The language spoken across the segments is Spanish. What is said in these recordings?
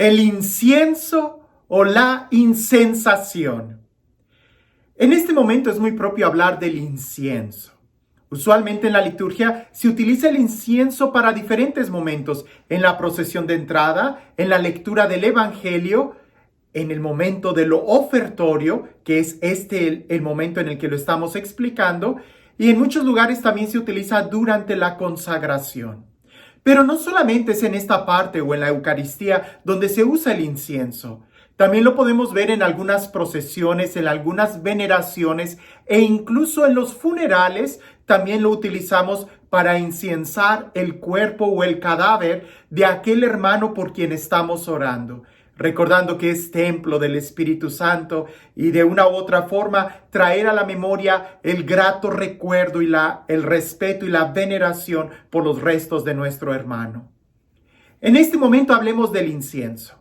el incienso o la incensación. En este momento es muy propio hablar del incienso. Usualmente en la liturgia se utiliza el incienso para diferentes momentos, en la procesión de entrada, en la lectura del Evangelio, en el momento de lo ofertorio, que es el momento en el que lo estamos explicando, y en muchos lugares también se utiliza durante la consagración. Pero no solamente es en esta parte o en la Eucaristía donde se usa el incienso. También lo podemos ver en algunas procesiones, en algunas veneraciones e incluso en los funerales también lo utilizamos para inciensar el cuerpo o el cadáver de aquel hermano por quien estamos orando, recordando que es templo del Espíritu Santo y de una u otra forma traer a la memoria el grato recuerdo y el respeto y la veneración por los restos de nuestro hermano. En este momento hablemos del incienso.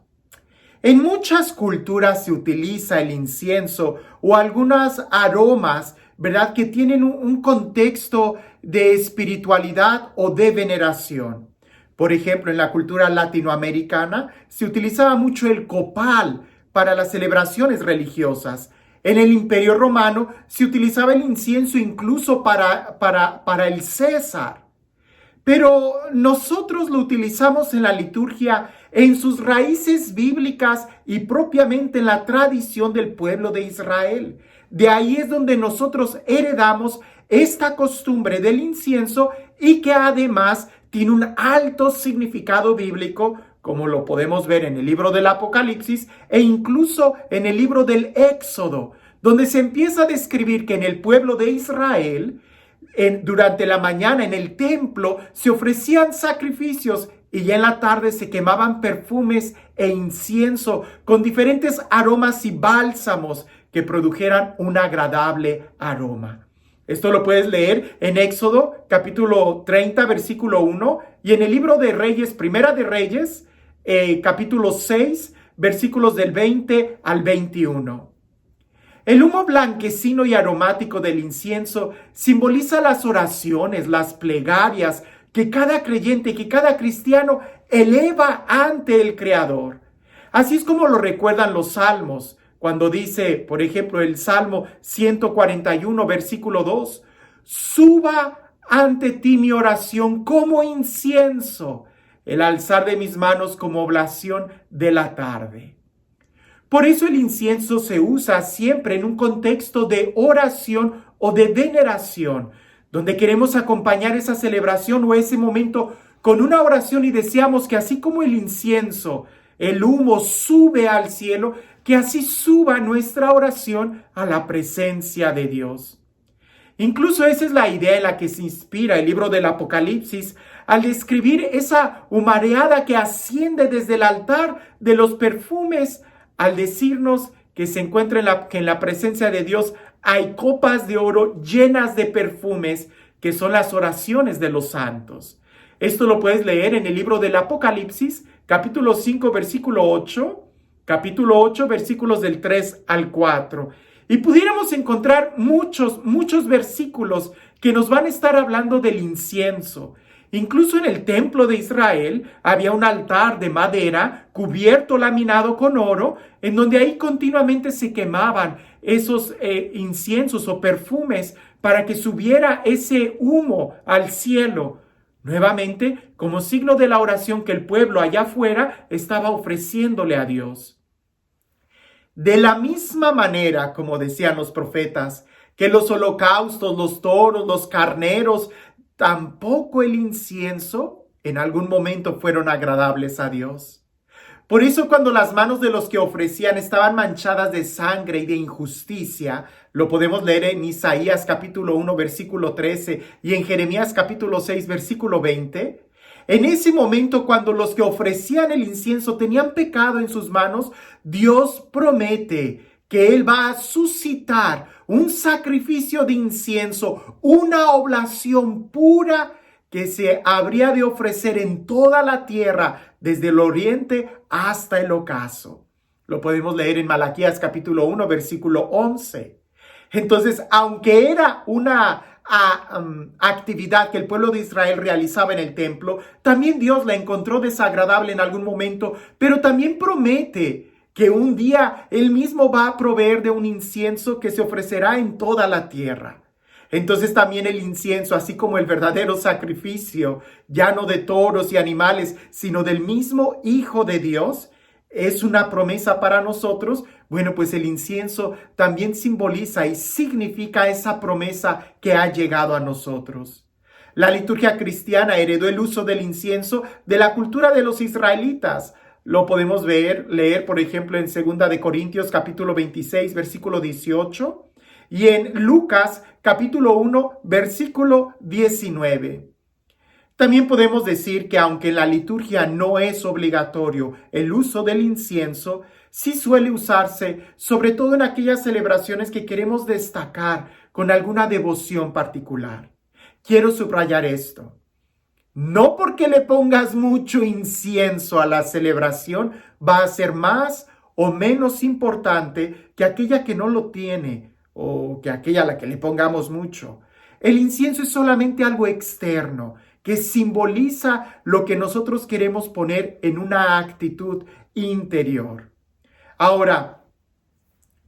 En muchas culturas se utiliza el incienso o algunos aromas, ¿verdad?, que tienen un contexto de espiritualidad o de veneración. Por ejemplo, en la cultura latinoamericana se utilizaba mucho el copal para las celebraciones religiosas. En el Imperio Romano se utilizaba el incienso incluso para el César. Pero nosotros lo utilizamos en la liturgia en sus raíces bíblicas y propiamente en la tradición del pueblo de Israel. De ahí es donde nosotros heredamos esta costumbre del incienso y que además tiene un alto significado bíblico, como lo podemos ver en el libro del Apocalipsis e incluso en el libro del Éxodo, donde se empieza a describir que en el pueblo de Israel, durante la mañana en el templo se ofrecían sacrificios y ya en la tarde se quemaban perfumes e incienso con diferentes aromas y bálsamos que produjeran un agradable aroma. Esto lo puedes leer en Éxodo capítulo 30 versículo 1 y en el libro de Reyes, Primera de Reyes, capítulo 6 versículos del 20 al 21. El humo blanquecino y aromático del incienso simboliza las oraciones, las plegarias que cada creyente, que cada cristiano eleva ante el Creador. Así es como lo recuerdan los salmos, cuando dice, por ejemplo, el Salmo 141, versículo 2, suba ante ti mi oración como incienso, el alzar de mis manos como oblación de la tarde. Por eso el incienso se usa siempre en un contexto de oración o de veneración, donde queremos acompañar esa celebración o ese momento con una oración y deseamos que así como el incienso, el humo sube al cielo, que así suba nuestra oración a la presencia de Dios. Incluso esa es la idea en la que se inspira el libro del Apocalipsis al describir esa humareada que asciende desde el altar de los perfumes, al decirnos que se encuentra que en la presencia de Dios hay copas de oro llenas de perfumes, que son las oraciones de los santos. Esto lo puedes leer en el libro del Apocalipsis, capítulo 5, versículo 8, capítulo 8, versículos del 3 al 4. Y pudiéramos encontrar muchos versículos que nos van a estar hablando del incienso. Incluso en el templo de Israel había un altar de madera cubierto, laminado con oro, en donde ahí continuamente se quemaban esos inciensos o perfumes para que subiera ese humo al cielo. Nuevamente, como signo de la oración que el pueblo allá afuera estaba ofreciéndole a Dios. De la misma manera, como decían los profetas, que los holocaustos, los toros, los carneros, tampoco el incienso en algún momento fueron agradables a Dios. Por eso cuando las manos de los que ofrecían estaban manchadas de sangre y de injusticia, lo podemos leer en Isaías capítulo 1 versículo 13 y en Jeremías capítulo 6 versículo 20, en ese momento cuando los que ofrecían el incienso tenían pecado en sus manos, Dios promete que Él va a suscitar un sacrificio de incienso, una oblación pura que se habría de ofrecer en toda la tierra, desde el oriente hasta el ocaso. Lo podemos leer en Malaquías capítulo 1, versículo 11. Entonces, aunque era una actividad que el pueblo de Israel realizaba en el templo, también Dios la encontró desagradable en algún momento, pero también promete que un día Él mismo va a proveer de un incienso que se ofrecerá en toda la tierra. Entonces también el incienso, así como el verdadero sacrificio, ya no de toros y animales, sino del mismo Hijo de Dios, es una promesa para nosotros. Bueno, pues el incienso también simboliza y significa esa promesa que ha llegado a nosotros. La liturgia cristiana heredó el uso del incienso de la cultura de los israelitas. Lo podemos leer, por ejemplo, en 2 de Corintios capítulo 26, versículo 18, y en Lucas capítulo 1, versículo 19. También podemos decir que aunque en la liturgia no es obligatorio el uso del incienso, sí suele usarse, sobre todo en aquellas celebraciones que queremos destacar con alguna devoción particular. Quiero subrayar esto. No porque le pongas mucho incienso a la celebración va a ser más o menos importante que aquella que no lo tiene o que aquella a la que le pongamos mucho. El incienso es solamente algo externo que simboliza lo que nosotros queremos poner en una actitud interior. Ahora,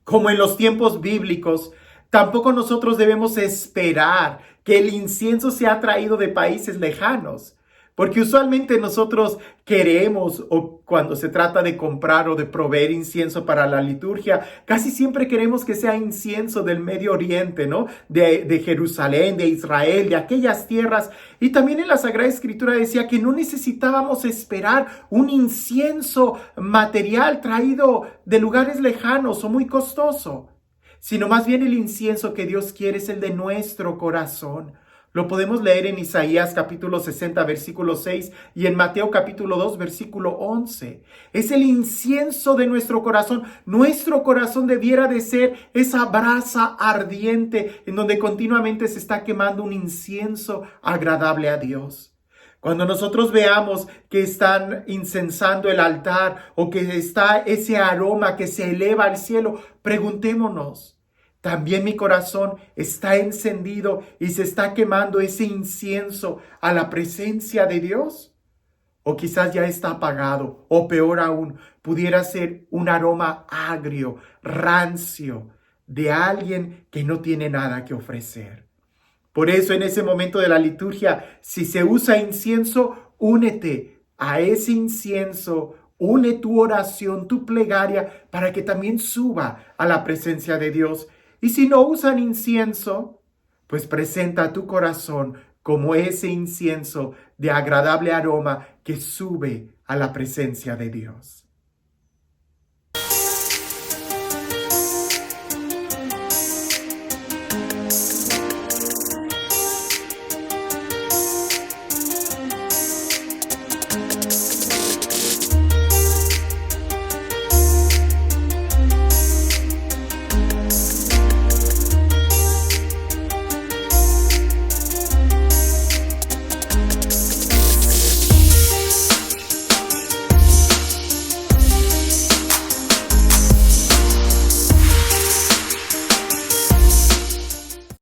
como en los tiempos bíblicos, tampoco nosotros debemos esperar que el incienso sea traído de países lejanos, porque usualmente nosotros queremos, o cuando se trata de comprar o de proveer incienso para la liturgia, casi siempre queremos que sea incienso del Medio Oriente, ¿no? De Jerusalén, de Israel, de aquellas tierras. Y también en la Sagrada Escritura decía que no necesitábamos esperar un incienso material traído de lugares lejanos o muy costoso, sino más bien el incienso que Dios quiere es el de nuestro corazón. Lo podemos leer en Isaías capítulo 60, versículo 6 y en Mateo capítulo 2, versículo 11. Es el incienso de nuestro corazón. Nuestro corazón debiera de ser esa brasa ardiente en donde continuamente se está quemando un incienso agradable a Dios. Cuando nosotros veamos que están incensando el altar o que está ese aroma que se eleva al cielo, preguntémonos, ¿también mi corazón está encendido y se está quemando ese incienso a la presencia de Dios? O quizás ya está apagado, o peor aún, pudiera ser un aroma agrio, rancio, de alguien que no tiene nada que ofrecer. Por eso en ese momento de la liturgia, si se usa incienso, únete a ese incienso, une tu oración, tu plegaria, para que también suba a la presencia de Dios. Y si no usan incienso, pues presenta tu corazón como ese incienso de agradable aroma que sube a la presencia de Dios.